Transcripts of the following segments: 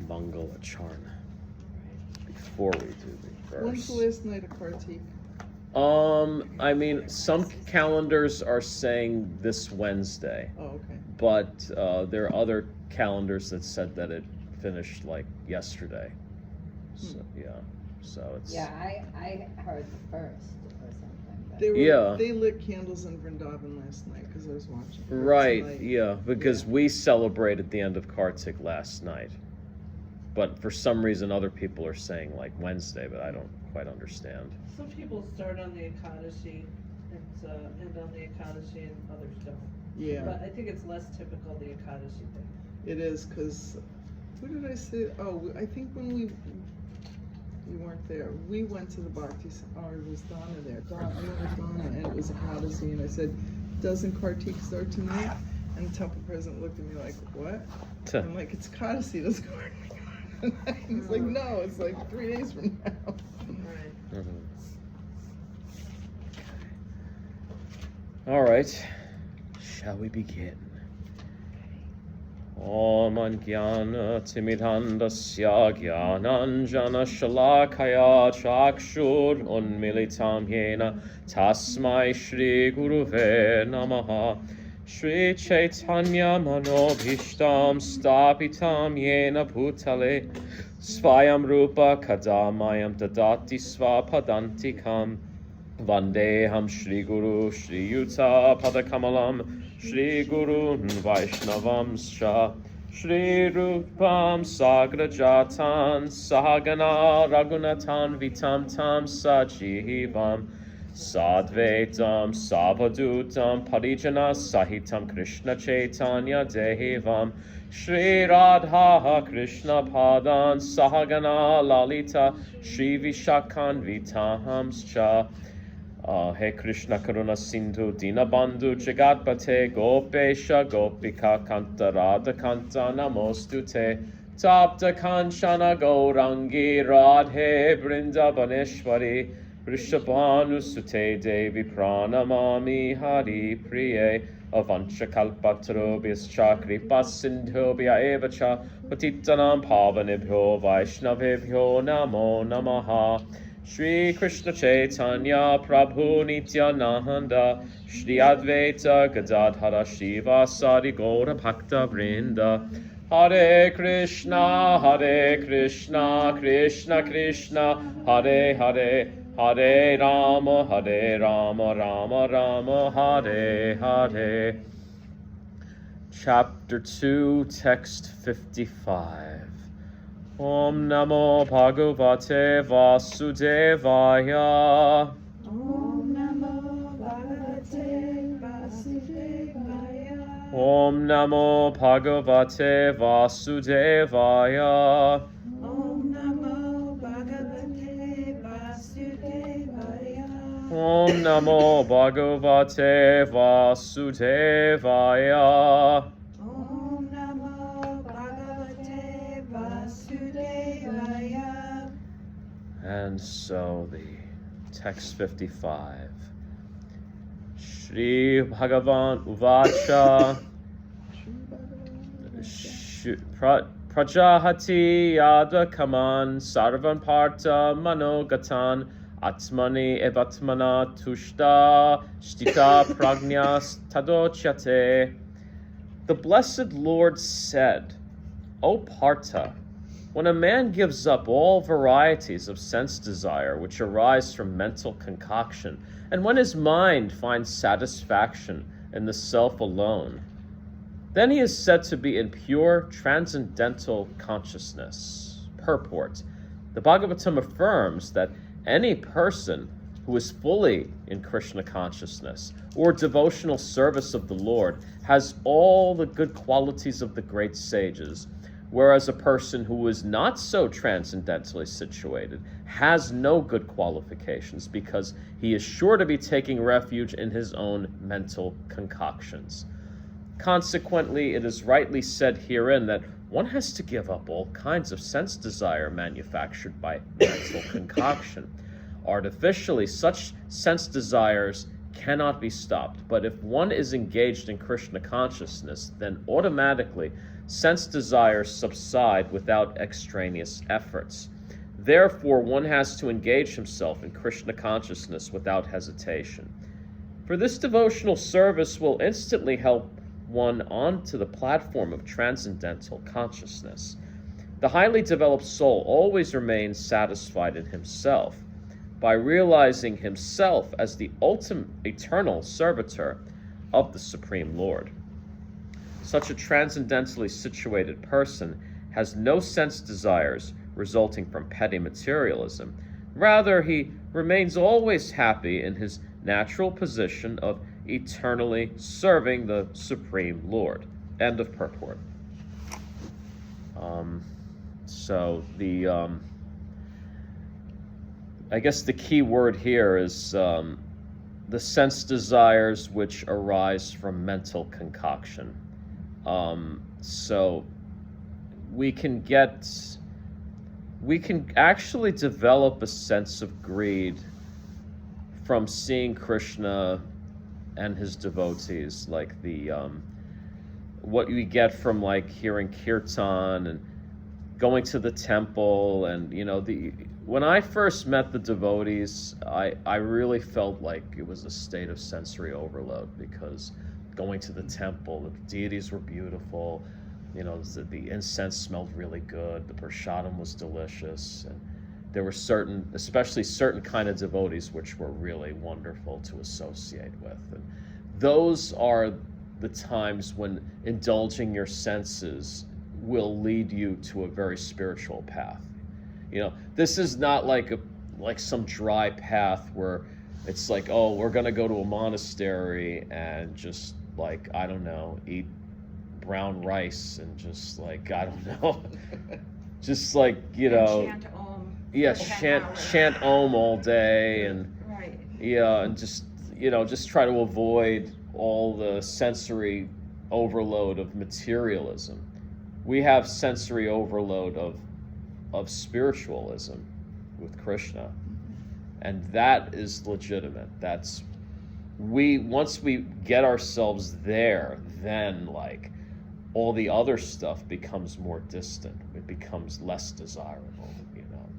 Mangala Charna before we do the verse. When's the last night of Kartik? I mean, some calendars are saying this Wednesday. Oh, okay. But there are other calendars that said that it finished like yesterday. So so it's I heard the first or something. But They lit candles in Vrindavan last night because I was watching. Right, because we celebrated the end of Kartik last night. But for some reason, other people are saying like Wednesday, but I don't quite understand. Some people start on the Ekadashi and end on the Ekadashi, and others don't. Yeah. But I think it's less typical, the Ekadashi thing. It is, because, who did I say? Oh, I think when we weren't there, we went to the Bhakti, or it was Donna there. I went with Donna, and it was Ekadashi, and I said, doesn't Kartik start tonight? And the temple president looked at me like, what? I'm like, it's Ekadashi, doesn't Kartik. He's like, no, it's like 3 days from now. Right. Mm-hmm. All right, shall we begin? Om Jnana Timidhandasya Jnananjana Shalakaya Chakshur Unmilitam Yena Tasmai Shri Guruve Namaha Shri Chaitanya Manobhishtam Stapitam Yena Bhutale Svayam Rupa Kadamayam Dadati Svapadantikam Vandeham Shri Guru Shri Yuta Padakamalam Shri Guru Vaishnavam Sha Shri Rupam Sagrajatan Sahagana Raghunathan Vitam Tam Sajivam Sadvaitam Savadutam Parijana Sahitam Krishna Chaitanya Devam Shri Radha Krishna Padan Sahagana Lalita Shri Vishakan Vitam Scha He Krishna Karuna Sindhu Dinabandhu Jagatpate Gopesha Gopika Kanta Radha Kanta Namostute Tapta Kanchana Gaurangi Radhe Brindavaneshwari Rishabhanu Sute Devi Pranamami Hari Priye Avancha Kalpatarobhyas Chakripa Sindhobhya Evacha Patitanam Pavanebhyo Vaishnavebhyo Namo Namaha Shri Krishna Chaitanya Prabhu Nityananda Shri Advaita Gadadhara Shiva Sari Gaura Bhakta Vrinda Hare Krishna Krishna Krishna Hare Hare Hare Rama Rama Rama Hare Hare. Chapter 2, Text 55. Om Namo Bhagavate Vasudevaya. Om Namo Bhagavate Vasudevaya. Om Namo Bhagavate Vasudevaya. Om Namo Bhagavate Vasudevaya. Om Namo Bhagavate Vasudevaya. Om Namo Bhagavate Vasudevaya. And so the text 55. Shri Bhagavan Uvacha Prajahati Yada Kaman Sarvan Partha Manogatan Atmani Evatmana Tushta Shtita Pragnyas Tadochyate. The blessed Lord said, O Partha, when a man gives up all varieties of sense desire which arise from mental concoction, and when his mind finds satisfaction in the self alone, then he is said to be in pure transcendental consciousness. Purport. The Bhagavatam affirms that any person who is fully in Krishna consciousness or devotional service of the Lord has all the good qualities of the great sages, whereas a person who is not so transcendentally situated has no good qualifications because he is sure to be taking refuge in his own mental concoctions. Consequently, it is rightly said herein that one has to give up all kinds of sense desire manufactured by mental concoction. Artificially, such sense desires cannot be stopped, but if one is engaged in Krishna consciousness, then automatically sense desires subside without extraneous efforts. Therefore, one has to engage himself in Krishna consciousness without hesitation. For this devotional service will instantly help one onto the platform of transcendental consciousness. The highly developed soul always remains satisfied in himself by realizing himself as the ultimate eternal servitor of the Supreme Lord. Such a transcendentally situated person has no sense desires resulting from petty materialism. Rather, he remains always happy in his natural position of eternally serving the Supreme Lord. End of purport. I guess the key word here is the sense desires which arise from mental concoction. So we can actually develop a sense of greed from seeing Krishna and his devotees, like what we get from like hearing kirtan and going to the temple, and when I first met the devotees, I really felt like it was a state of sensory overload, because going to the temple, the deities were beautiful, the incense smelled really good, the prasadam was delicious, and there were especially certain kind of devotees which were really wonderful to associate with. And those are the times when indulging your senses will lead you to a very spiritual path. This is not like some dry path where it's like, oh, we're gonna go to a monastery and just like, I don't know, eat brown rice and just like, I don't know, just like, Chant Om. yeah, chant Om all day, and Right. yeah, and just try to avoid all the sensory overload of materialism. We have sensory overload of spiritualism with Krishna, and that is legitimate. Once we get ourselves there, then like all the other stuff becomes more distant. It becomes less desirable.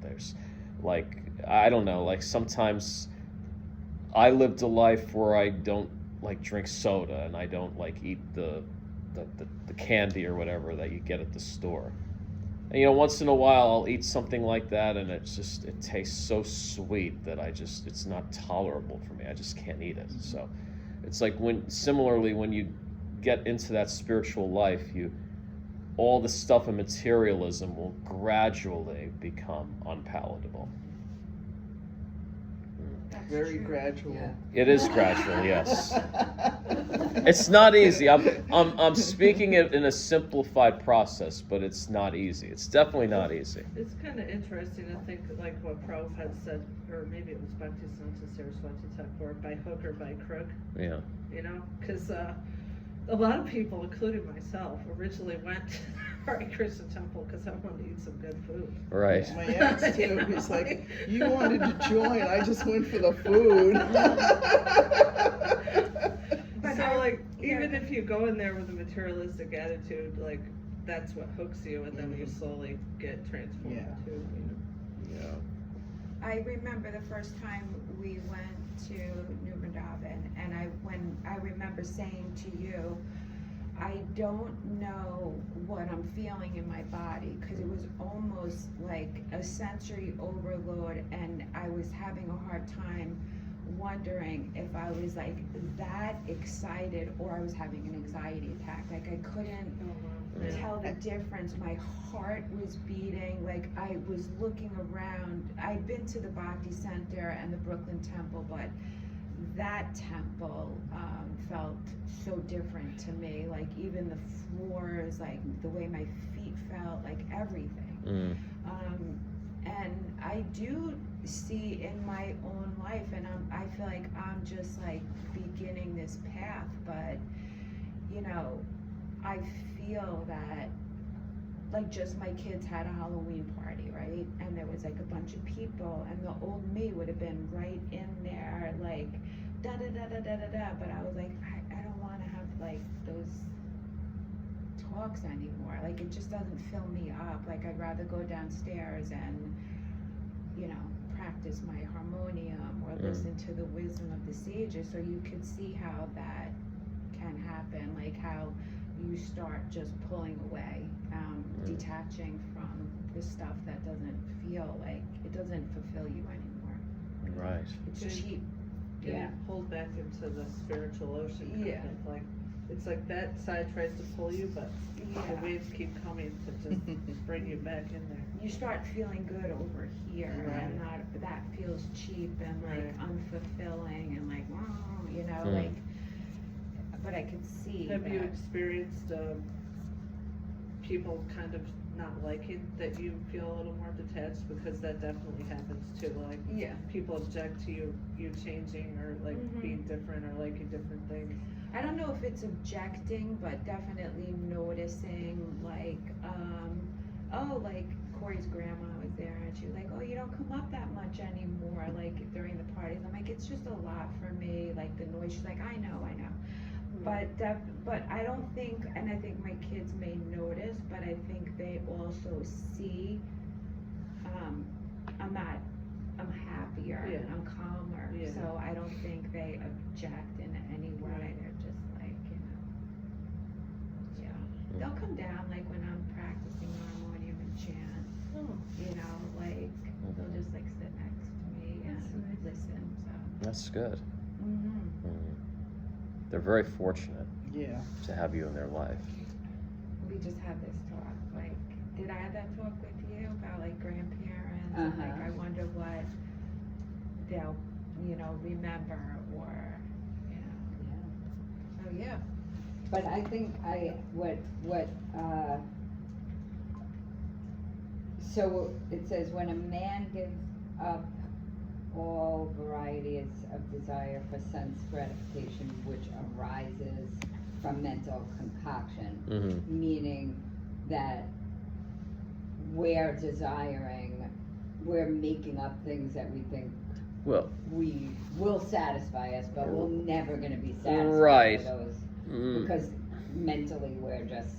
There's like, I don't know, like sometimes I lived a life where I don't like drink soda, and I don't like eat the candy or whatever that you get at the store. And once in a while I'll eat something like that, and it tastes so sweet that it's not tolerable for me. I just can't eat it. So it's like similarly when you get into that spiritual life, all the stuff of materialism will gradually become unpalatable. Very gradual. Yeah. It is gradual, yes. It's not easy. I'm speaking it in a simplified process, but it's not easy. It's definitely not easy. It's kind of interesting to think like what Prabhupada said, or maybe it was Bhaktisiddhanta Saraswati Thakur, by hook or by crook. Yeah. Because a lot of people, including myself, originally went to the Hare Krishna temple because I wanted to eat some good food. Right. My ex too. He's like, you wanted to join. I just went for the food. So like, even if you go in there with a materialistic attitude, like that's what hooks you, and then you slowly get transformed too. Yeah. I remember the first time we went to New Vrindavan, and I remember saying to you, I don't know what I'm feeling in my body, because it was almost like a sensory overload, and I was having a hard time wondering if I was like that excited or I was having an anxiety attack. Like I couldn't tell the difference. My heart was beating, like I was looking around. I'd been to the Bhakti Center and the Brooklyn Temple, but that temple felt so different to me. Like even the floors, like the way my feet felt, like everything. And I do see in my own life, and I feel like I'm just like beginning this path, but I feel that like just my kids had a Halloween party, right? And there was like a bunch of people, and the old me would have been right in there, like da da da da da da da. But I was like, I don't want to have like those talks anymore. Like, it just doesn't fill me up. Like, I'd rather go downstairs and, you know, practice my harmonium or listen to the wisdom of the sages. So you could see how that can happen, like how you start just pulling away, detaching from the stuff that doesn't feel like, it doesn't fulfill you anymore. Right. It's Yeah. cheap. Getting pulled back into the spiritual ocean. Kind Yeah. of like, it's like that side tries to pull you, but Yeah. the waves keep coming to just bring you back in there. You start feeling good over here, Right. and that feels cheap and like Right. unfulfilling and like, wow, you know, Mm. like. But I could see. Have you that. experienced people kind of not liking that you feel a little more detached? Because that definitely happens too. Like, Yeah. people object to you changing or like Mhm. being different or liking different things. I don't know if it's objecting, but definitely noticing, like, oh, like Corey's grandma was there, and she was like, oh, you don't come up that much anymore, like during the parties. I'm like, it's just a lot for me, like the noise. She's like, I know. But I don't think, and I think my kids may notice, but I think they also see, I'm happier, Yeah. and I'm calmer, Yeah. so I don't think they object in any way. Right. They're just like, you know, yeah. They'll come down like when I'm practicing harmonium and chant, you know, like they'll just like sit next to me and That's nice. listen. So. That's good. Mm-hmm. They're very fortunate Yeah. to have you in their life. We just had this talk. Like, did I have that talk with you about like grandparents? And, like, I wonder what they'll, you know, remember or, you know. So yeah. But I think so it says, when a man gives up all varieties of desire for sense gratification which arises from mental concoction, Mm-hmm. meaning that we're making up things that we think Well, we will satisfy us, but we're never gonna be satisfied Right. with those, mm, because mentally we're just.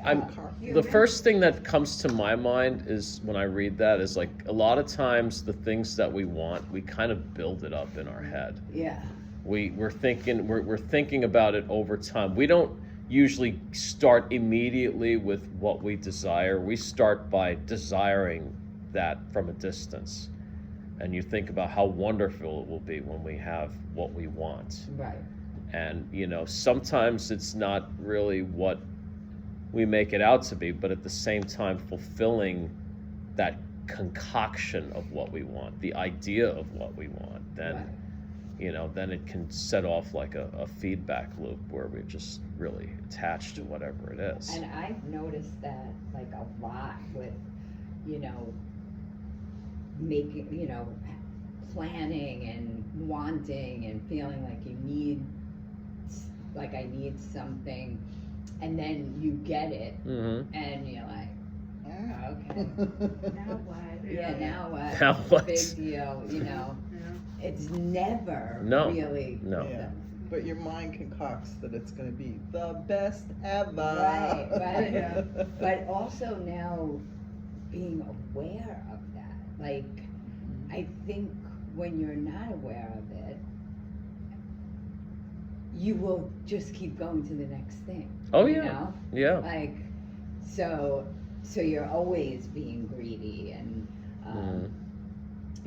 I'm- the first thing that comes to my mind is when I read that is like a lot of times the things that we want, we kind of build it up in our head. Yeah. We're thinking about it over time. We don't usually start immediately with what we desire. We start by desiring that from a distance. And you think about how wonderful it will be when we have what we want. Right. And, you know, sometimes it's not really what we make it out to be, but at the same time fulfilling that concoction of what we want, the idea of what we want, then, Right. you know, then it can set off like a feedback loop where we're just really attached to whatever it is. And I've noticed that like a lot with, you know, making, you know, planning and wanting and feeling like you need, like I need something, and then you get it, Mm-hmm. and you're like, okay, Now what? yeah, now what? Now what? Big deal, you know. Yeah. It's never No. really. No. Yeah. But your mind concocts that it's going to be the best ever. Right, right. Yeah. But also now being aware of that. Like, I think when you're not aware of it, you will just keep going to the next thing. Oh, you yeah. know? Yeah. Like, so you're always being greedy and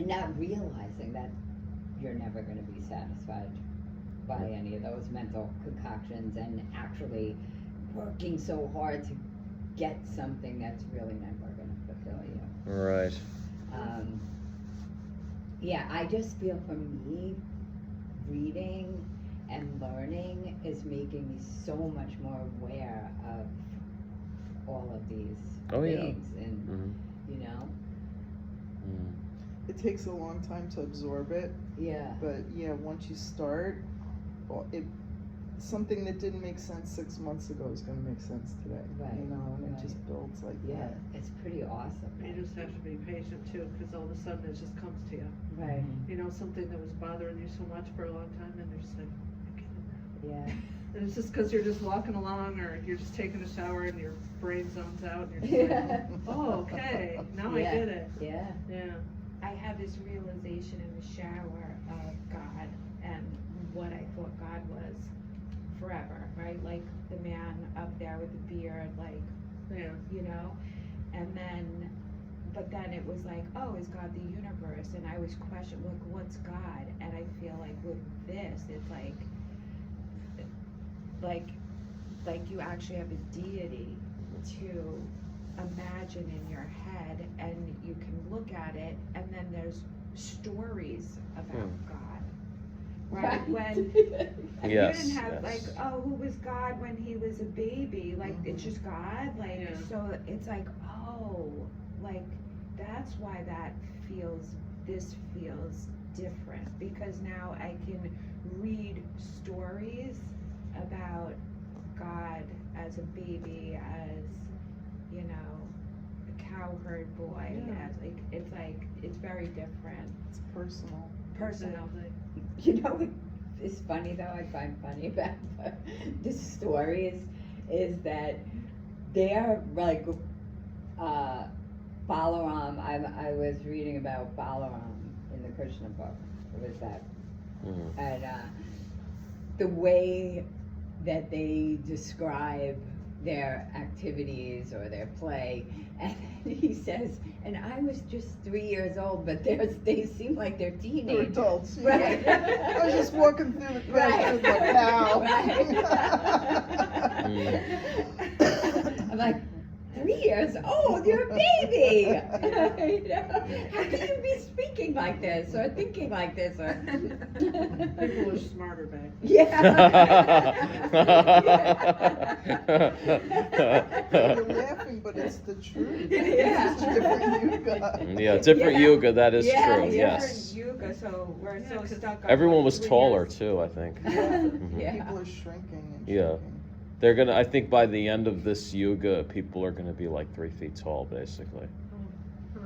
not realizing that you're never going to be satisfied by any of those mental concoctions, and actually working so hard to get something that's really never going to fulfill you. Right. Yeah, I just feel for me, reading and learning is making me so much more aware of all of these Oh, yeah. things, and Mm-hmm. you know, It takes a long time to absorb it, yeah, but yeah, once you start, well, something that didn't make sense 6 months ago is going to make sense today. Right, You know, and right. it just builds like yeah, that. it's pretty awesome. You just have to be patient too, because all of a sudden it just comes to you. Right, You know, something that was bothering you so much for a long time, and you're just like, I get it now. yeah. And it's just because you're just walking along or you're just taking a shower and your brain zones out and you're just like, oh, okay, now I get it. Yeah. Yeah. I had this realization in the shower of God and what I thought God was forever, right? Like the man up there with the beard, like, Yeah. you know? And then, but then it was like, oh, is God the universe? And I was questioning, like, what's God? And I feel like with this, it's like you actually have a deity to imagine in your head, and you can look at it, and then there's stories about God, right? When Yes, you didn't have yes. like, oh, who was God when he was a baby? Like it's just God, like Yeah. so it's like, oh, like that's why this feels different, because now I can read stories about God as a baby, as, you know, a cowherd boy, Yeah. as it's very different. It's personal. Exactly. You know what is funny though, I find funny about the stories is that they're like Balaram. I was reading about Balaram in the Krishna book. It was that, and the way that they describe their activities or their play, and he says, and I was just 3 years old, but they seem like they're They're teenagers. adults. Right. I was just walking through the Right. classroom like, Right. I'm like, 3 years old, you're a baby. You know? How can you be speaking like this or thinking like this? Or People were smarter back then. You're laughing, but it's the truth. Yeah. It's different yuga. Yeah, different Yeah. yoga, that is Yeah, true, yeah. yes. Different yoga, so we're Yeah, so 'cause stuck on Everyone like was 3 taller years. too, I think. Yeah. People are shrinking and Yeah. shrinking. They're gonna, I think by the end of this yoga, people are gonna be like 3 feet tall, basically. Wow.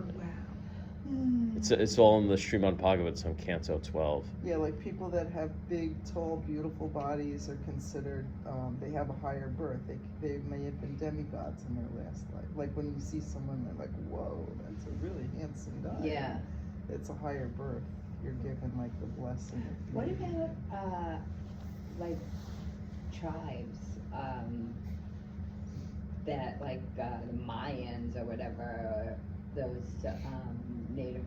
It's all in the Srimad Bhagavad, some Canto 12. Yeah, like people that have big, tall, beautiful bodies are considered, they have a higher birth. They may have been demigods in their last life. Like when you see someone, they're like, whoa, that's a really handsome guy. Yeah. It's a higher birth. You're given like the blessing of What beauty. about like tribes that like the Mayans or whatever, or those native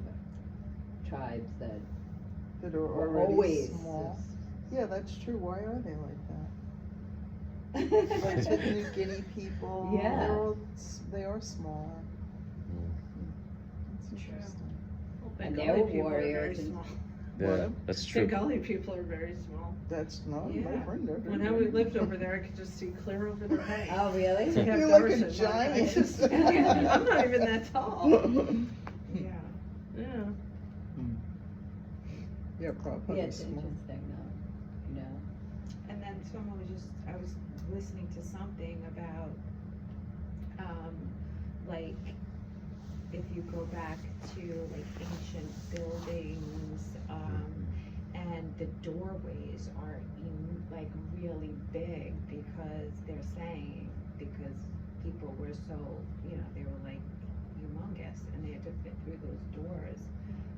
tribes that That are were already always small. Yeah, that's true. Why are they like that? Like the New Guinea people, Yeah. they are smaller. It's True. interesting. Well, And Bengali they were people are very warriors and- small. Yeah, What? that's true. Bengali people are very small. That's no Yeah. friend. When we lived over there, I could just see clear over their heads. Oh, really? To have You're like a darshan, I giant. just- I'm not even that tall. Yeah. Yeah. Yeah, probably Yeah, it's small. interesting though, you know. And then someone I was listening to something about, like, if you go back to like ancient buildings, and the doorways are like really big because they're saying, because people were so, you know, they were like humongous and they had to fit through those doors.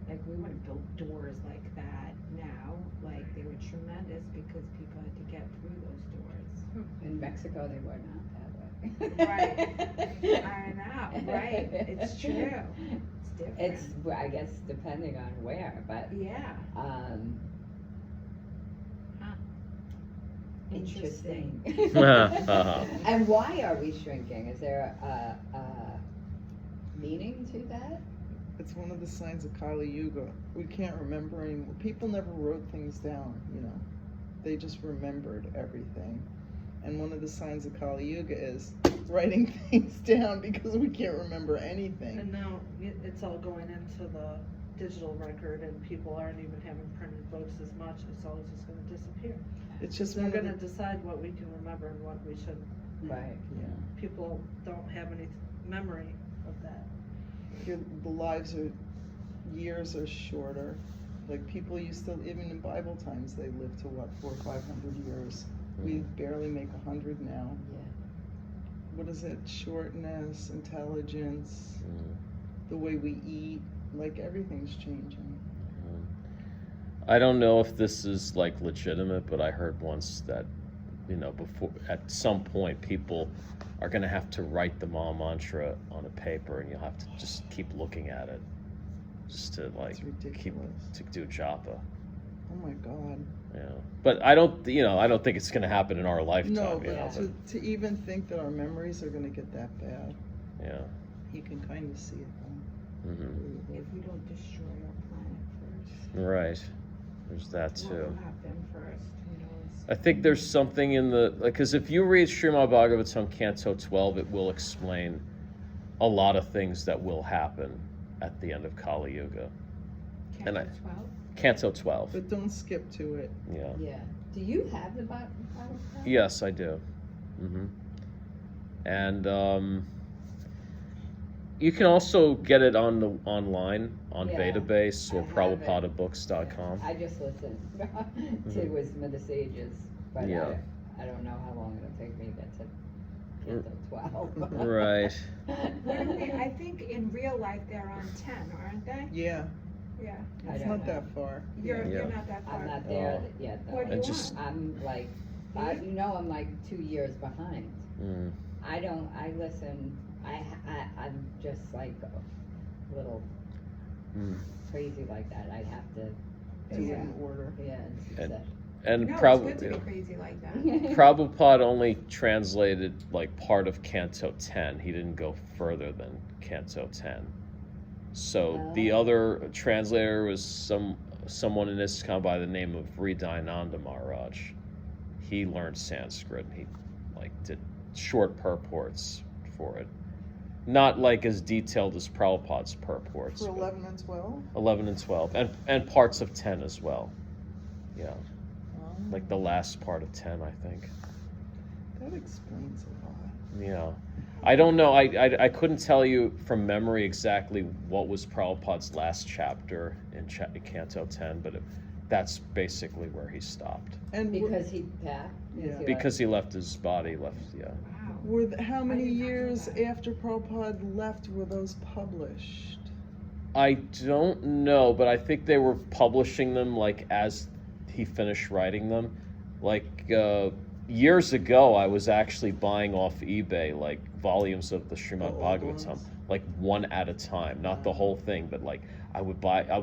Like we wouldn't build doors like that now, like they were tremendous because people had to get through those doors. In Mexico, they were not that way. Right. I know, right, it's true, it's different. It's, well, I guess, depending on where, but, Yeah, interesting. Uh-huh. And why are we shrinking? Is there a meaning to that? It's one of the signs of Kali Yuga. We can't remember anymore. People never wrote things down, you know. They just remembered everything. And one of the signs of Kali Yuga is writing things down because we can't remember anything. And now it's all going into the digital record and people aren't even having printed books as much. It's all just gonna disappear. It's just They're one of gonna the, decide what we can remember and what we shouldn't. Right. yeah. People don't have any memory of that. The lives are, years are shorter. Like people used to, even in Bible times, they lived to what, 400 or 500 years. We barely make 100 now. Yeah. What is it? Shortness, intelligence, the way we eat, like everything's changing. I don't know if this is like legitimate, but I heard once that, before at some point people are going to have to write the Maha Mantra on a paper, and you'll have to just keep looking at it, just to like It's keep ridiculous. to do japa. Oh my God. Yeah, but I don't think it's going to happen in our lifetime. No, you know, but to even think that our memories are going to get that bad, yeah. you can kind of see it though. Mm-hmm. If we don't destroy our planet first. Right. There's that What too. will happen first? Who knows? I think there's something in the, because if you read Srimad Bhagavatam Canto 12, it will explain a lot of things that will happen at the end of Kali Yuga. And Canto 12? Canto 12. But don't skip to it. Yeah. Yeah. Do you have the Bible? Yes, I do. And you can also get it online on Yeah, Vedabase or I have it. PrabhupadaBooks.com. I just listened to Wisdom of the Sages, but Yeah. I don't know how long it'll take me to get to Canto 12. Right. What do we, I think in real life they're on 10, aren't they? Yeah, Yeah. I it's don't not know. that far. You're Yeah. not that far. I'm not there Oh. yet, though. What do And you just- want? I'm like, I'm like 2 years behind. Mm. I listen, I'm just like a little Mm. crazy like that. I'd have to, Do it Yeah. in order. yeah, And- it's And No, it's probably good to be crazy like that. Prabhupada only translated like part of Canto 10. He didn't go further than Canto 10. So the Oh. other translator was someone in ISKCON by the name of Hridayananda Maharaj. He learned Sanskrit and he like did short purports for it. Not like as detailed as Prabhupada's purports. For but 11 and 12? 11 and 12 and parts of 10 as well. Yeah. Oh, Like the last part of 10, I think. that explains a lot. Yeah. I don't know. I couldn't tell you from memory exactly what was Prabhupada's last chapter in Canto 10, but that's basically where he stopped. And because he passed. Yeah. Because he left his body, yeah. Wow. how many did not know years that. after Prabhupada left were those published? I don't know, but I think they were publishing them like as he finished writing them. Like years ago, I was actually buying off eBay like volumes of the Srimad old Bhagavatam, ones? like one at a time, not the whole thing, but like I would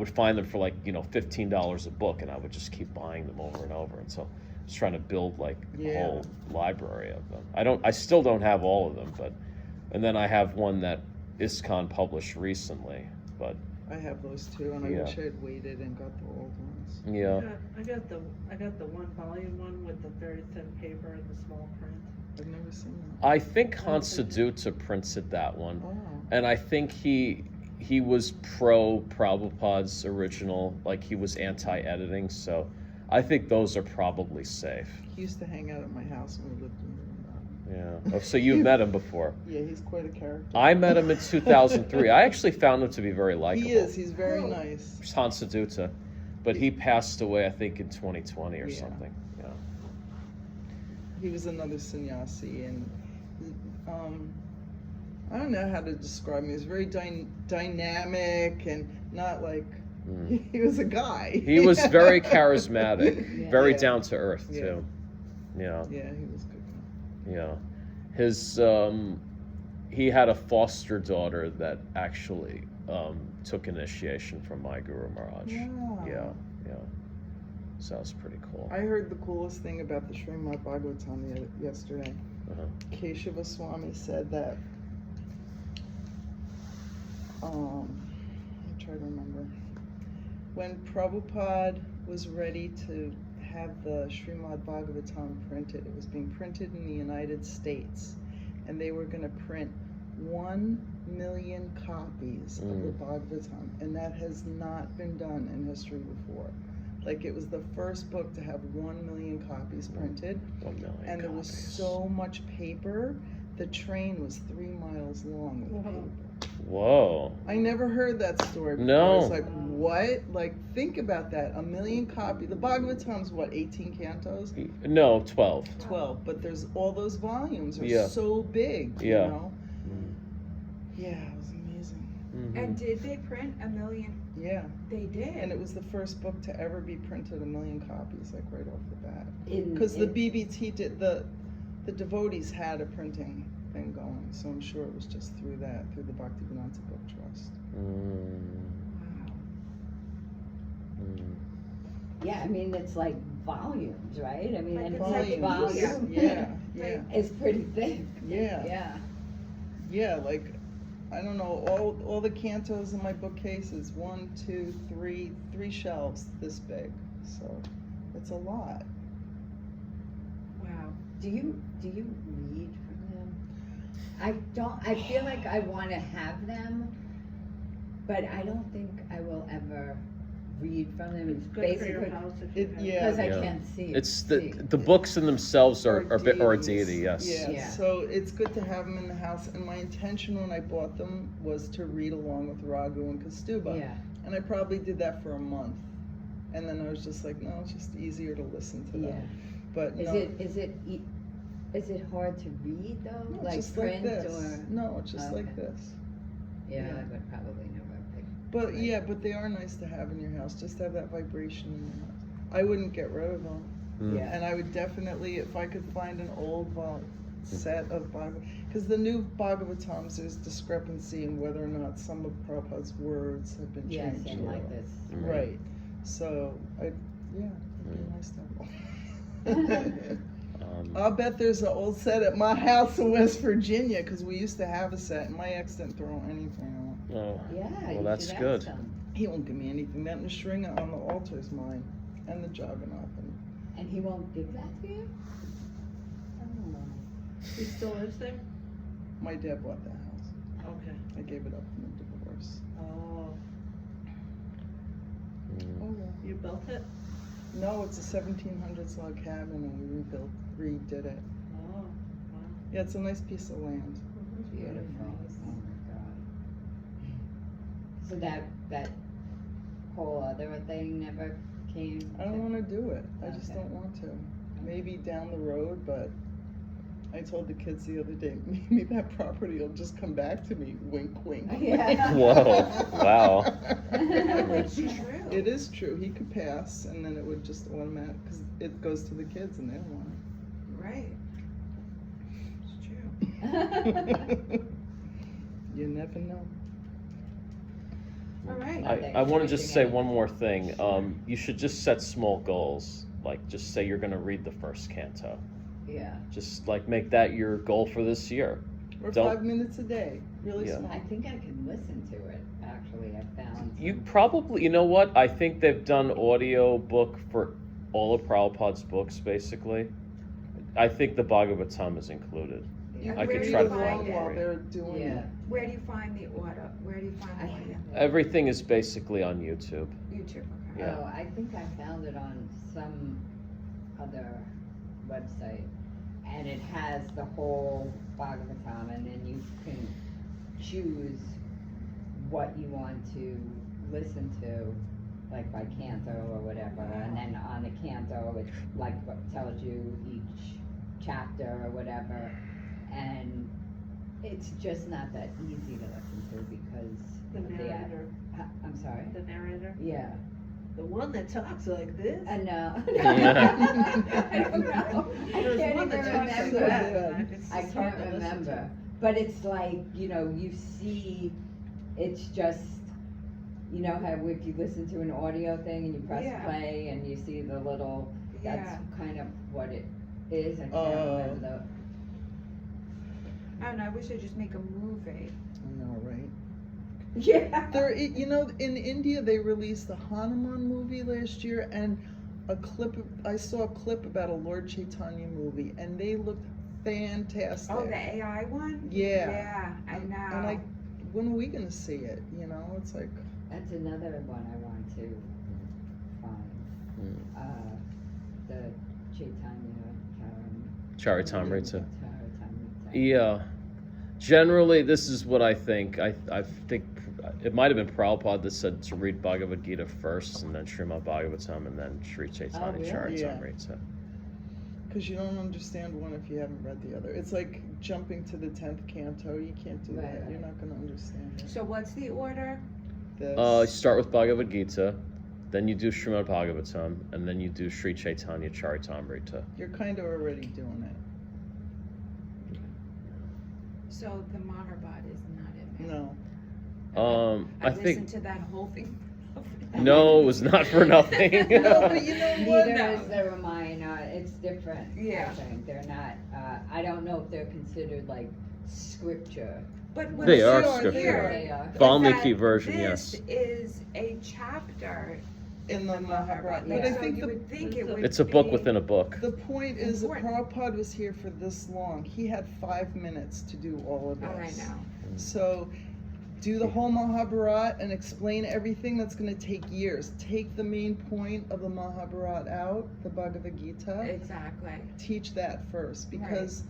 find them for like $15 a book, and I would just keep buying them over and over until I was trying to build like a Yeah. whole library of them. I still don't have all of them, and then I have one that ISKCON published recently, but I have those too, and I Yeah. wish I had waited and got the old ones. yeah. I got the one volume one with the very thin paper and the small print. I've never seen that. I think Hansaduta printed that one. Oh, And I think he was pro Prabhupada's original, like he was anti-editing, so I think those are probably safe. he used to hang out at my house when we lived in Rhode Yeah. Oh, so you've met him before. Yeah, he's quite a character. I met him in 2003. I actually found him to be very likable. He is. He's very nice. Hansaduta, but he passed away, I think, in 2020 or Yeah. something. Yeah. He was another sannyasi, and I don't know how to describe him. He was very dynamic and not like Mm. he was a guy. He was very charismatic, Yeah. very Yeah. down to earth Yeah. too. Yeah. Yeah, he was good. Yeah, his he had a foster daughter that actually took initiation from my Guru Maharaj. Wow. Yeah. So that was pretty cool. I heard the coolest thing about the Srimad Bhagavatam yesterday. Uh-huh. Keshava Swami said that. I'm trying to remember. When Prabhupada was ready to have the Srimad Bhagavatam printed, it was being printed in the United States, and they were going to print 1 million copies of the Bhagavatam, and that has not been done in history before. Like, it was the first book to have 1 million copies printed, 1 million and there was copies. so much paper, the train was 3 miles long with paper. Whoa. I never heard that story before. No. I was like, what? Like, think about that. 1 million copies. The Bhagavatam's what, 18 cantos? No, 12. 12. But there's all those volumes are Yeah. so big, you Yeah. know? Yeah, it was amazing. Mhm. And did they print 1 million? Yeah. They did. And it was the first book to ever be printed 1 million copies, like right off the bat. In- Because the in- BBT did, the devotees had a printing thing going, so I'm sure it was just through the Bhaktivedanta Book Trust. Wow. Yeah, I mean, it's like volumes, right? I mean, Like and it's it's like like a media. volume. Yeah, yeah, It's pretty thick. yeah, Yeah. yeah, like, I don't know, all the cantos in my bookcase is 1, 2, 3 shelves this big, so it's a lot. Wow. Do you read from them? I don't. I feel like I want to have them, but I don't think I will ever read from them. It's Good for your basically house if you It- have. yeah. because I Yeah. can't see. It's see. the books in themselves are a deities. deity, yes. Yeah, Yeah. so it's good to have them in the house, and my intention when I bought them was to read along with Raghu and Kastuba. Yeah. And I probably did that for a month, and then I was just like, no, it's just easier to listen to them. Yeah. But Is no, is it hard to read though? no, Like just print like this. or? No, it's just like Okay. this. Yeah, Yeah. I would probably never pick. But Right. yeah, but they are nice to have in your house. Just have that vibration in your house. I wouldn't get rid of them, Mm. Yeah. and I would definitely, if I could find an old set of Bhagavad, because the new Bhagavatams, there's discrepancy in whether or not some of Prabhupada's words have been Yes, changed. and or- like this. Right. So it'd be nice to have one. I'll bet there's an old set at my house in West Virginia, because we used to have a set, and my ex didn't throw anything out. Oh, Yeah. well, you that's should good. ask them. He won't give me anything. That and the string on the altar is mine, and the Jagannath. And he won't give that to you? Oh. He still lives there? My dad bought the house. Okay. I gave it up in the divorce. Oh, Oh yeah. you built it? No, it's a 1700s log cabin, and we redid it. Oh, wow. Yeah, it's a nice piece of land. Beautiful. nice. Oh my God. So that whole other thing never came? I don't want to do it. I just Okay. don't want to. Maybe down the road, but I told the kids the other day, maybe that property will just come back to me. Wink, wink. Yeah. Whoa, wow. It's true. It is true. He could pass, and then it would just automatic, because it goes to the kids, and they don't want Right. It's true. it. You never know. All right. I want to just say one more thing. You should just set small goals. Like, just say you're going to read the first canto. Yeah. Just like make that your goal for this year. Or Don't- 5 minutes a day. Really Yeah. small. I think I can listen to it, actually, I found. You some- probably, you know what? I think they've done audio book for all of Prabhupada's books, basically. I think the Bhagavatam is included. You Yeah. I can could read try to along find it while for you. they're doing Yeah. it. Where do you find the audio? Where do you find I the audio? have it. Everything is basically on YouTube. YouTube. Okay. Yeah. Oh, I think I found it on some other website, and it has the whole Bhagavatam, and then you can choose what you want to listen to, like by canto or whatever, and then on the canto, it like what tells you each chapter or whatever, and it's just not that easy to listen to because The of narrator. I'm sorry? The narrator? Yeah. The one that talks like this? I know. Yeah. I don't know. I There's can't one even that talks like remember. that, and it's I just hard can't to listen to. remember. But it's like, you know, you see, it's just, you know how if you listen to an audio thing and you press Yeah. play and you see the little, that's Yeah. kind of what it is. I can't Oh. remember I don't know. I wish they'd just make a movie. I know, right? the. Yeah. There, you know, in India they released the Hanuman movie last year, and I saw a clip about a Lord Chaitanya movie, and they looked fantastic. Oh, the AI one? Yeah. Yeah, I know. And when are we gonna see it? You know, it's like, That's another one I want to find. The Chaitanya Charitamrita. Charitamrita. Yeah. Generally, this is what I think. I think it might have been Prabhupada that said to read Bhagavad Gita first, and then Srimad Bhagavatam, and then Sri Chaitanya really? Charitamrita. Because you don't understand one if you haven't read the other. It's like jumping to the 10th canto. You can't do that. Right. You're not going to understand it. So what's the order? This. You start with Bhagavad Gita, then you do Srimad Bhagavatam, and then you do Sri Chaitanya Charitamrita. You're kind of already doing it. So the Mahabharata is not in there. No. I listened think to that whole thing. no, it was not for nothing. No, but you know what? Neither No. is the Ramayana. It's different. Yeah. I think they're not. I don't know if they're considered like scripture. But what's They are so scripture. weird They are. is Valmiki that version, this yes. is a chapter In the Mahabharata. Yeah. But I So think you would think it would It's a book be- within a book. the point is that Important. Prabhupada was here for this long. He had 5 minutes to do all of Oh, I this. know. So do the whole Mahabharata and explain everything. That's going to take years. Take the main point of the Mahabharata out, the Bhagavad Gita. Exactly. Teach that first, because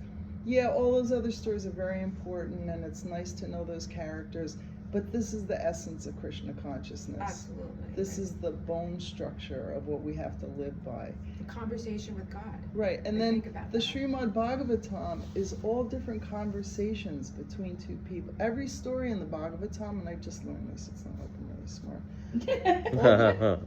yeah, all those other stories are very important, and it's nice to know those characters, but this is the essence of Krishna consciousness. Absolutely. This is the bone structure of what we have to live by. the conversation with God. Right, and I then think about the that. Srimad Bhagavatam is all different conversations between two people. Every story in the Bhagavatam, and I just learned this, it's not like I'm really smart.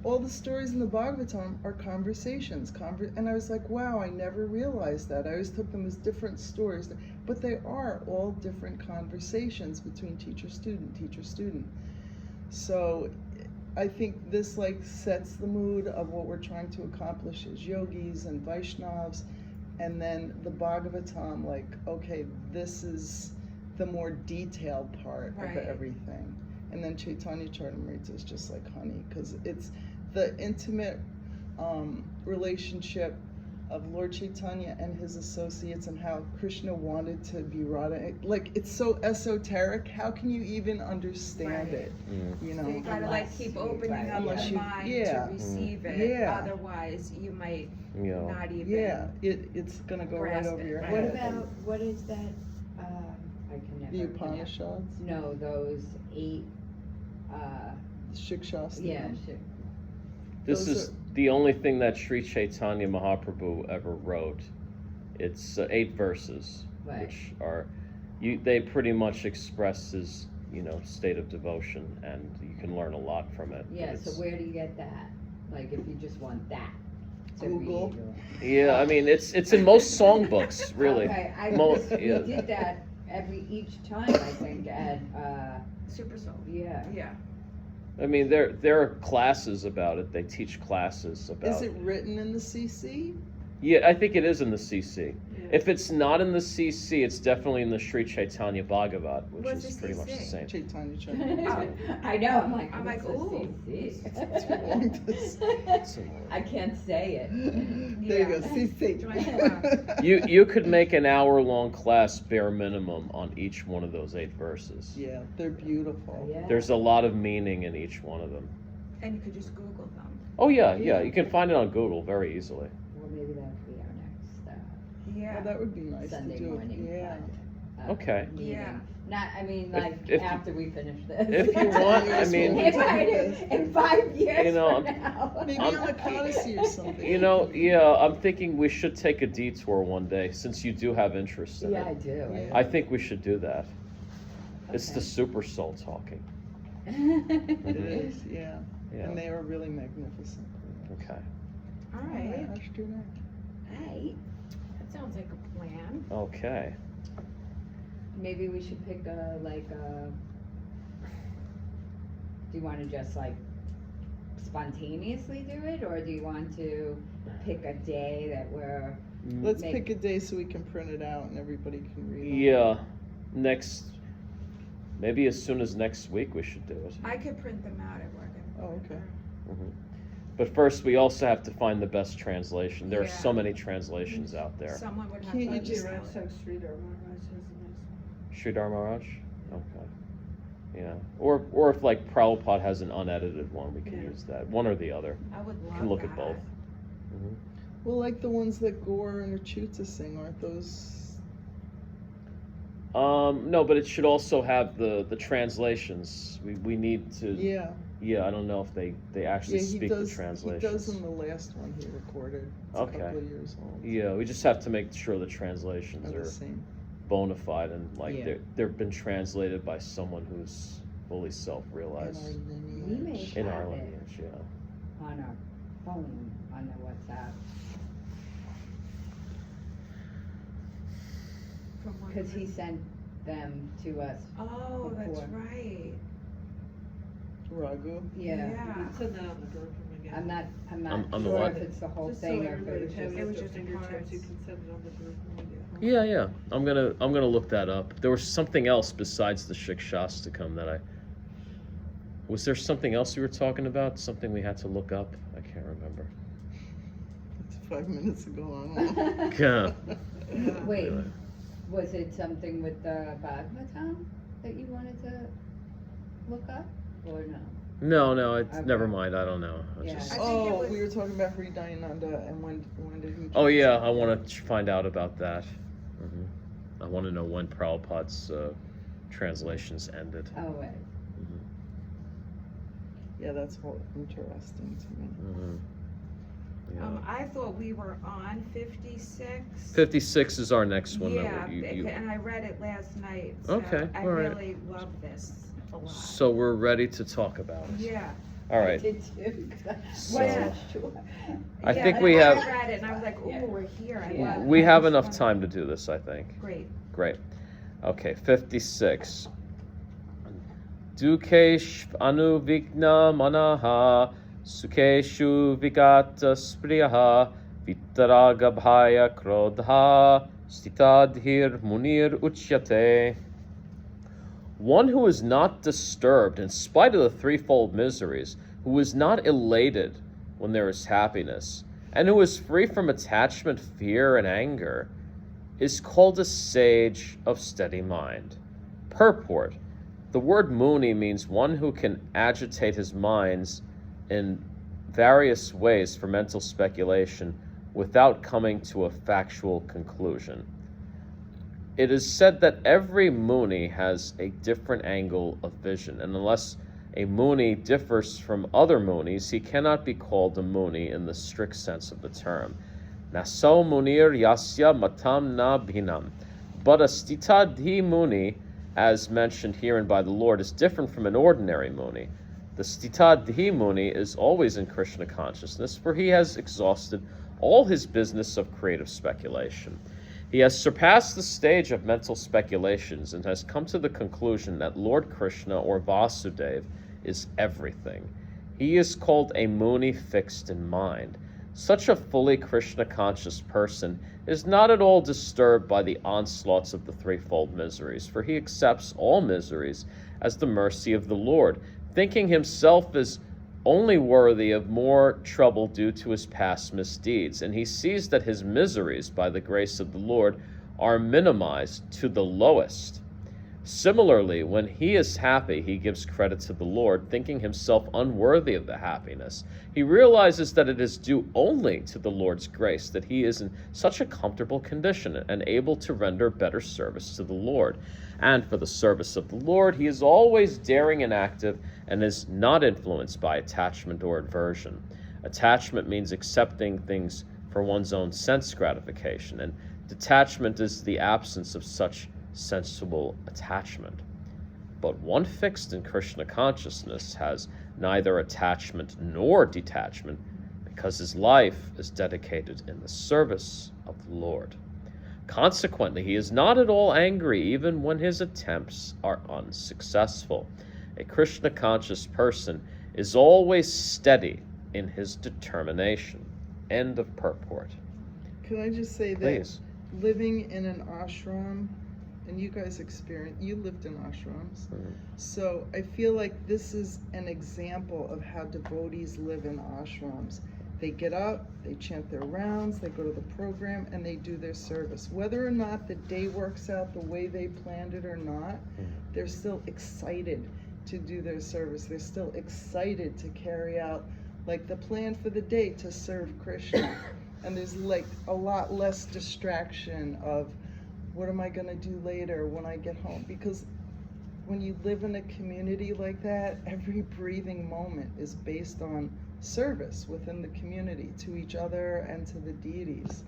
All the stories in the Bhagavatam are conversations. And I was like, wow, I never realized that. I always took them as different stories, but they are all different conversations between teacher-student, teacher-student. So I think this like sets the mood of what we're trying to accomplish as yogis and Vaishnavas. And then the Bhagavatam, like, okay, this is the more detailed part Right. of everything. And then Chaitanya Charitamrita is just like honey, because it's the intimate relationship of Lord Chaitanya and his associates, and how Krishna wanted to be Radha. Like, it's so esoteric. How can you even understand Right. it? You So you know? gotta like Unless keep you- opening right, up unless your you- mind yeah. to receive it. Yeah. Otherwise, you might You know, not even. Yeah, it's gonna go right grasp over it, your right. What head. about what is that? I can never. The pronounce- Upanishads, No, those 8. Shikshastra. Yeah. Shit. this Those is the only thing that Sri Chaitanya Mahaprabhu ever wrote. It's 8 verses, Right. which are, they pretty much express his, state of devotion, and you can learn a lot from it. Yeah. It's- So where do you get that? Like, if you just want that to Google. read. Yeah, I mean, it's in most songbooks, really. Okay. Yeah. We did that each time. I think at Super soul. yeah. Yeah. I mean, there are classes about it. They teach classes about Is it written in the CC? Yeah, I think it is in the CC. Yeah. If it's not in the CC, it's definitely in the Sri Chaitanya Bhagavad, which What's is the pretty much the CC? same. Chaitanya Charitamrita. I know. I'm like, I'm what's like, the ooh. CC? Too long to say. I can't say it. There you go, Join CC. You could make an hour-long class bare minimum on each one of those 8 verses. Yeah, they're beautiful. Yeah. There's a lot of meaning in each one of them. And you could just Google them. Oh yeah, you can find it on Google very easily. Well, maybe that would be our next Yeah. Well, that would be nice Sunday to do. morning. Yeah. Okay. Meeting. Yeah. Not, I mean, If- like if- after we finish this. if you want, I mean- in 5 years I'm- from now. Maybe on a Odyssey or something. I'm thinking we should take a detour one day, since you do have interest in Yeah, I it. do. Yeah. I think we should do that. It's the Okay. super soul talking. It is, yeah. Yeah. And they are really magnificent. Okay. All right. I should do that. Hey, That sounds like a plan. Okay. maybe we should pick do you want to just like spontaneously do it, or do you want to pick a day that we're Let's Make- pick a day so we can print it out and everybody can read it. Yeah. Maybe as soon as next week we should do it. I could print them out at work. Oh, okay. Mhm. But first, we also have to find the best translation. There are Yeah. so many translations out there. Someone would have Can't to you Raji just- spell Raj it. Street or Maharaj has a nice Sridhar Maharaj? Okay. Yeah. Or if like Prabhupada has an unedited one, we can Yeah. use that. One or the other. I would love Can look that. at both. Mhm. Well, like the ones that Gore and Achuta sing, aren't those? No, but it should also have the translations. We need to. Yeah. Yeah, I don't know if they actually speak the translations. He does in the last one he recorded. It's Okay. a couple of years old. Yeah, we just have to make sure the translations Are are the same. bona fide and like Yeah. they've been translated by someone who's fully self-realized We may in our have it lineage. Yeah. on our phone, on the WhatsApp, From one because he group. sent them to us. Oh, that's before. right. Ragu. Yeah. Send that on the group again. I'm not On the sure what? if it's the whole Just so thing or if everybody it was has just. It was it just at their fingertips, parts. you can send it on the group when we get home. Yeah. I'm gonna look that up. There was something else besides the Shikshastakam that I. Was there something else you were talking about? Something we had to look up? I can't remember. It's 5 minutes ago. I Yeah. Wait, Really. was it something with the Bhagavatam that you wanted to look up, or no? No, Okay. never mind. I don't know. I Yeah. just- I think it Oh, was- we were talking about Hridayananda and when did he? Oh yeah, I want to find out about that. I want to know when Prabhupada's translations ended. Oh, wait. Yeah, that's all interesting to me. Yeah. I thought we were on 56. 56 is our next one. Yeah, That you, and I read it last night. So Okay, I all right. really love this a lot. so we're ready to talk about it. Yeah. All I right. did too. 'Cause I So- wasn't sure. I Yeah, think and we I have- read it and I was like, ooh, Yeah. we're here. I Yeah. love- We I have just enough wanna- time to do this, I think. Great. Great. Okay, 56. Dukesh anuvigna manaha sukeshu vigata spriyaha vitaragabhaya krodha stitadhir munir uchyate. One who is not disturbed in spite of the threefold miseries, who is not elated when there is happiness, and who is free from attachment, fear, and anger, is called a sage of steady mind. Purport. The word muni means one who can agitate his minds in various ways for mental speculation without coming to a factual conclusion. It is said that every muni has a different angle of vision, and unless a muni differs from other munis, he cannot be called a muni in the strict sense of the term. Naso munir yasya matam na bhinam. But a stitadhi muni, as mentioned herein by the Lord, is different from an ordinary muni. The stitadhi muni is always in Krishna consciousness, for he has exhausted all his business of creative speculation. He has surpassed the stage of mental speculations and has come to the conclusion that Lord Krishna, or Vasudeva, is everything. He is called a muni fixed in mind. Such a fully Krishna-conscious person is not at all disturbed by the onslaughts of the threefold miseries, for he accepts all miseries as the mercy of the Lord, thinking himself as only worthy of more trouble due to his past misdeeds, and he sees that his miseries, by the grace of the Lord, are minimized to the lowest. Similarly, when he is happy, he gives credit to the Lord, thinking himself unworthy of the happiness. He realizes that it is due only to the Lord's grace that he is in such a comfortable condition and able to render better service to the Lord. And for the service of the Lord, he is always daring and active and is not influenced by attachment or aversion. Attachment means accepting things for one's own sense gratification, and detachment is the absence of such sensual attachment. But one fixed in Krishna consciousness has neither attachment nor detachment, because his life is dedicated in the service of the Lord. Consequently, he is not at all angry even when his attempts are unsuccessful. A Krishna conscious person is always steady in his determination. End of purport. Can I just say that Please. living in an ashram, and you guys you lived in ashrams, so I feel like this is an example of how devotees live in ashrams. They get up, they chant their rounds, they go to the program, and they do their service. Whether or not the day works out the way they planned it or not, they're still excited to do their service. They're still excited to carry out like the plan for the day to serve Krishna. And there's like a lot less distraction of what am I going to do later when I get home? Because when you live in a community like that, every breathing moment is based on service within the community to each other and to the deities.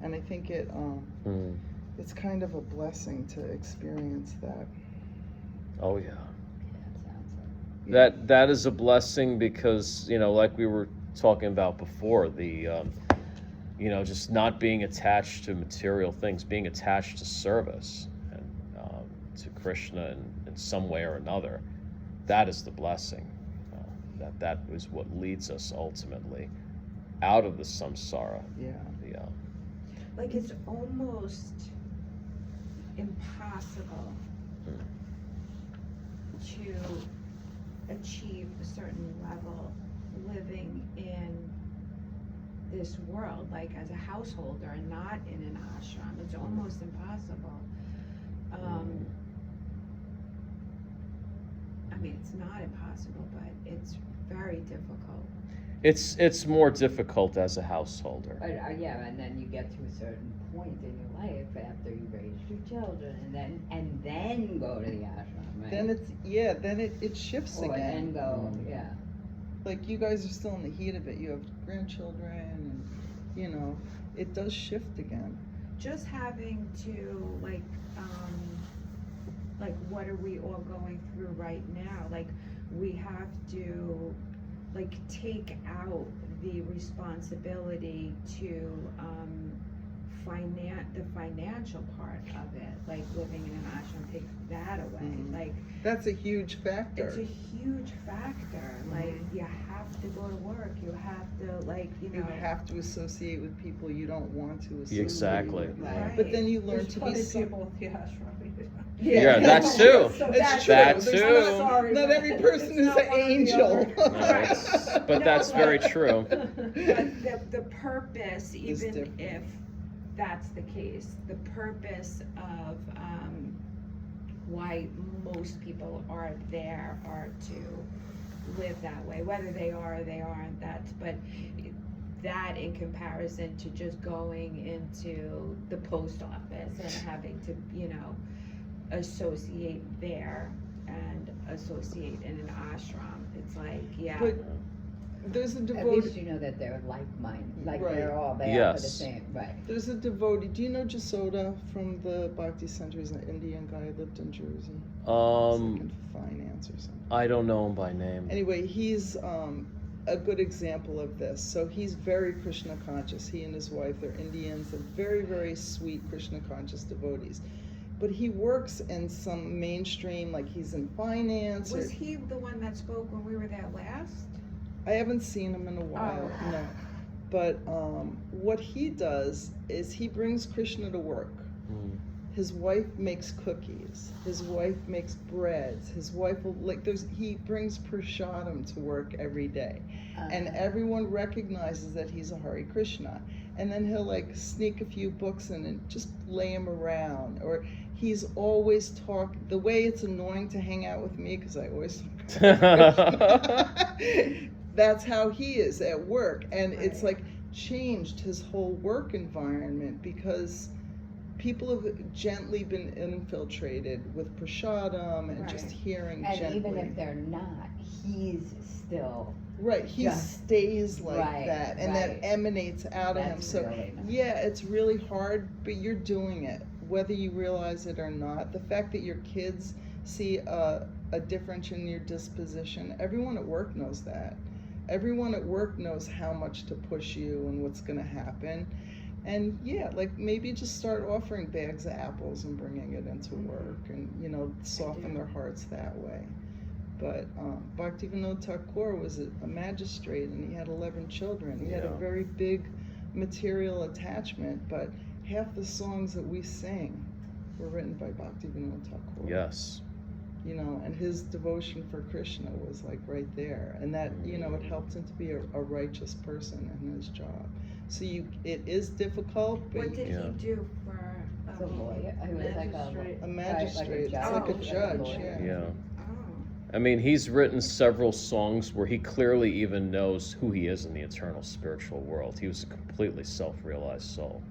And I think it's kind of a blessing to experience that. Oh yeah. Yeah, it sounds like. That is a blessing because, you know, like we were talking about before, the you know, just not being attached to material things, being attached to service and to Krishna in some way or another. That is the blessing. That is what leads us ultimately out of the samsara. Yeah. Like it's almost impossible to achieve a certain level living in this world, like as a householder and not in an ashram. It's almost impossible. I mean, it's not impossible, but it's very difficult. It's more difficult as a householder. But yeah, and then you get to a certain point in your life after you raise your children, and then go to the ashram, right? Then it shifts or again. then go, yeah. Like you guys are still in the heat of it. You have grandchildren, and you know, it does shift again. Just having to like what are we all going through right now? Like we have to like take out the responsibility to the financial part of it, like living in an ashram, take that away. Like That's a huge factor. it's a huge factor. Like you have to go to work, you have to like you have to associate with people you don't want to associate Exactly. with. Right. But then you learn There's to be plenty of some. people with the ashram. Yeah, that's true. So It's true. That There's too. Not, Sorry, not but every person it's is not an one or the angel. other. But that's very true. But the purpose, Is even different. if that's the case, the purpose of why most people are there are to live that way. Whether they are or they aren't, but that in comparison to just going into the post office and having to, associate there and associate in an ashram, it's like, yeah. But there's a At devotee. least you know that they're like-minded, like Right. they're all there for the Yes. same, right. There's a devotee. Do you know Jasoda from the Bhakti Center? He's an Indian guy, lived in Jersey. He's like in finance or something. I don't know him by name. Anyway, he's a good example of this. So he's very Krishna conscious. He and his wife, they're Indians. They're very, very sweet Krishna conscious devotees. But he works in some mainstream, like he's in finance. Was he the one that spoke when we were there last? I haven't seen him in a while, Oh. no. But what he does is he brings Krishna to work. His wife makes cookies. His wife makes breads. His wife will he brings prasadam to work every day, and everyone recognizes that he's a Hare Krishna. And then he'll like sneak a few books in and just lay them around. Or he's always the way it's annoying to hang out with me because I always talk about Krishna. That's how he is at work, and it's like changed his whole work environment because people have gently been infiltrated with prasadam and just hearing And gently. even if they're not, he's still Right, he just- stays like Right, that, and right. that emanates out of him. That's So really nice. yeah, it's really hard, but you're doing it, whether you realize it or not. The fact that your kids see a difference in your disposition, everyone at work knows that. Everyone at work knows how much to push you and what's going to happen. And yeah, like maybe just start offering bags of apples and bringing it into work, and soften their hearts that way. But Bhaktivinoda Thakur was a magistrate, and he had 11 children. He had a very big material attachment, but half the songs that we sing were written by Bhaktivinoda Thakur. Yes. And his devotion for Krishna was like right there, and that it helped him to be a righteous person in his job. So it is difficult, but What did he do for a lawyer. He was like a magistrate, it's like a judge, yeah. Yeah. Oh. I mean, he's written several songs where he clearly even knows who he is in the eternal spiritual world. He was a completely self-realized soul.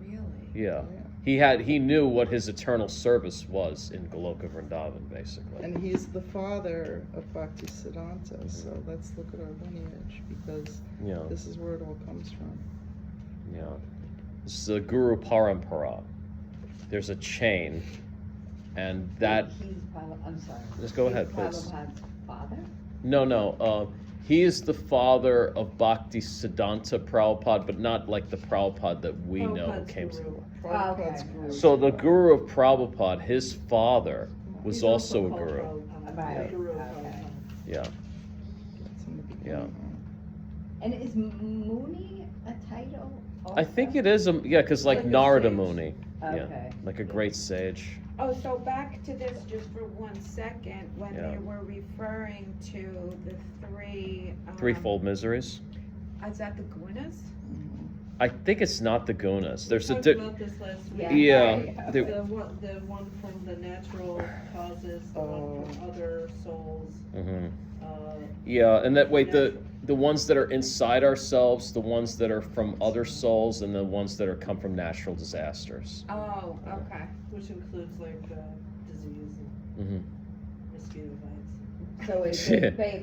Really? Yeah. he knew what his eternal service was in Goloka Vrindavan, basically. And he's the father of Bhaktisiddhanta. So let's look at our lineage, because Yeah, this is where it all comes from. yeah. This is the Guru Parampara. There's a chain, and that. He's I'm sorry. Just go He's ahead, please. Prabhupada's father? No. He is the father of Bhaktisiddhanta Prabhupada, but not like the Prabhupada that we know Prabhupada's came to. guru. Prabhupada's Okay. guru. So the Guru of Prabhupada, his father, was He's also a called guru. Prabhupada. Right, Guru of okay. Prabhupada. Yeah. That's in the beginning, Yeah. right? And is Muni a title? I think it is, because like Like a Narada sage. Muni. Okay. Yeah. Like a great sage. Oh, so back to this just for 1 second, when Yeah. they were referring to the three. Threefold miseries. Is that the gunas? Mhm. I think it's not the gunas. There's We a talked about this last week. Yeah. yeah. Right. The one from the natural causes, the one from other souls. Mhm. Uh, Yeah, and that wait, the ones that are inside ourselves, the ones that are from other souls, and the ones that are come from natural disasters. Oh, okay. which includes like disease and Hmm. mosquito bites. So it's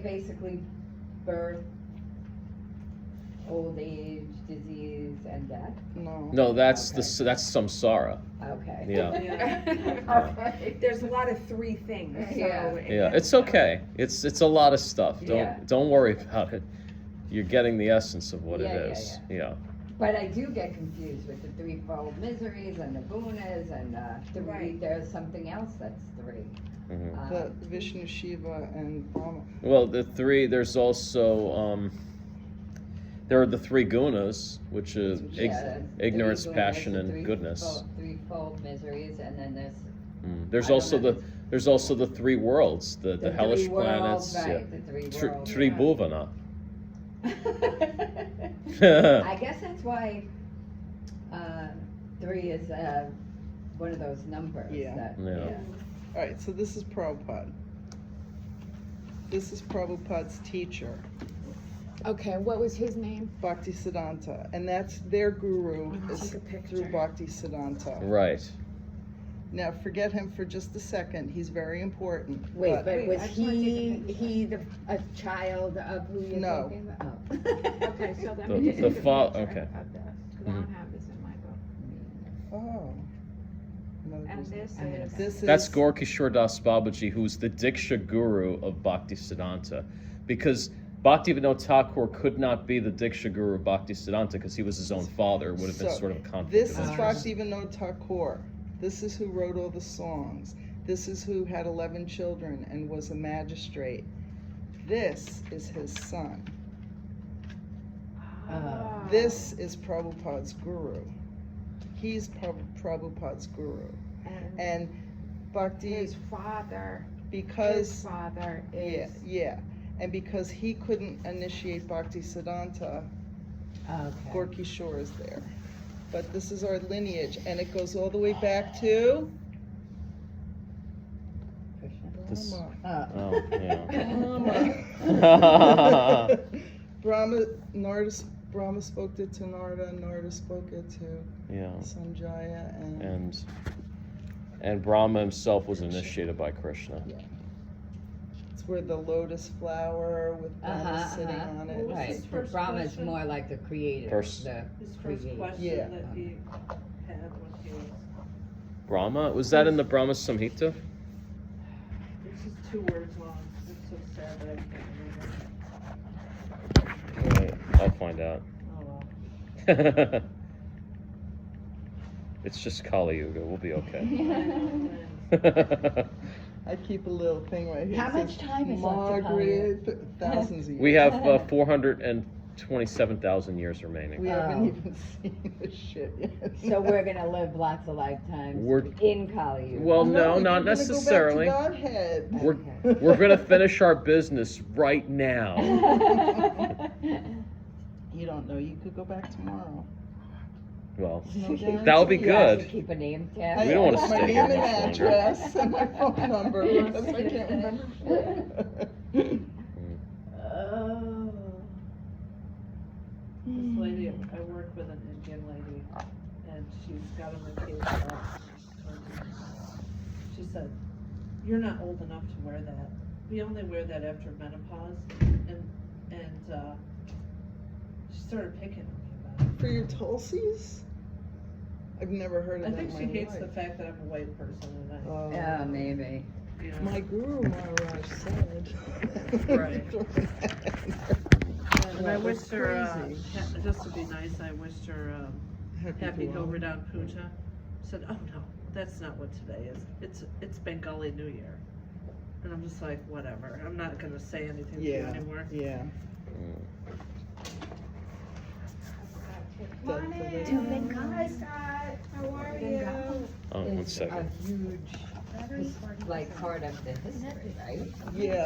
basically birth, old age, disease, and death? No. No, that's Okay. that's samsara. Okay. Yeah. Okay. There's a lot of three things, so. Yeah. Yeah, it's okay. It's a lot of stuff. Yeah. Don't worry about it. You're getting the essence of what Yeah, it yeah, is. Yeah. But I do get confused with the threefold miseries and the gunas and three. Right. There's something else that's three. Mhm. The Vishnu, Shiva, and Brahma. Well, the three. There's also there are the three gunas, which is Yeah, ignorance, three gunas, passion, the and goodness. Threefold miseries, and then there's There's I also don't know. there's also the three worlds, the the hellish three worlds, planets. right? The three worlds. Tribhuvana. I guess that's why three is one of those numbers. Yeah. That, Yeah. All right, so this is Prabhupada. This is Prabhupada's teacher, Okay, what was his name? Bhaktisiddhanta, and that's their guru I'll is take a picture. through Bhaktisiddhanta. Right. Now, forget him for just a second. He's very important. Wait, but Wait, was I just wanna take a he a child of who you're No. talking about? Oh. Okay, so let The- me just the take a fa- picture okay. of this, 'cause I don't have this in my book. Oh. No, And this I'm gonna is. This That's is Gorkishore Das Babaji, who's the Diksha guru of Bhaktisiddhanta. Because Bhaktivinoda Thakur could not be the Diksha guru of Bhaktisiddhanta because he was his own father. It would have been So, sort of a conflict This of is interest. Bhaktivinoda Thakur. This is who wrote all the songs. This is who had 11 children and was a magistrate. This is his son. Oh. This is Prabhupada's guru. He's Prabhupada's guru. And And Bhakti, his father, his because, father yeah, is. yeah. And because he couldn't initiate Bhaktisiddhanta, Okay. Gorky Shore is there. But this is our lineage, and it goes all the way back to This- Brahma. Oh, yeah. Brahma. Brahma spoke it to Narada, Narada spoke it to Yeah. Sanjaya, and And Brahma himself was initiated by Krishna. it's where the lotus flower with Brahma sitting on it. What was Right. his first Brahma's question? more like the creator. First- the His first creator. question Yeah. that he had when he was, Brahma? Was that in the Brahma Samhita? it's just 2 words long. It's so sad that I can't remember. Right, I'll find out. Oh well. It's just Kali Yuga. We'll be okay. I keep a little thing right here. How It much says, time is left to Margaret, thousands of years. We have 427,000 years remaining. We haven't Oh. even seen this shit yet. So we're gonna live lots of lifetimes We're- in Kali Yuga. Well, no, you're not gonna necessarily. Go back to Godhead. We're gonna finish our business right now. You don't know. You could go back tomorrow. Well, No guarantee. that would be You have to good. keep a name I tag. We don't wanna have my stay name here and much longer. address and my phone number because I can't remember shit. Oh. This lady, I work with an Indian lady, and she she's got them in case she said, "You're not old enough to wear that. We only wear that after menopause," and she started picking on me about it. For your Tulsies? I've never heard of I that think in she my hates life. the fact that I'm a white person and Yeah, maybe. you know. My guru Maharaj said. Right. And I Wow, wished that's her, crazy. just to be nice, I wished her Happy Govardhan Puja. Said, "Oh no, that's not what today is. It's Bengali New Year." And I'm just like, whatever. I'm not gonna say anything to you Yeah, anymore. yeah. Come on That's in. amazing. Hi, Scott. How are you? Oh, one Is a second. huge, like, part of the history, right? Yeah.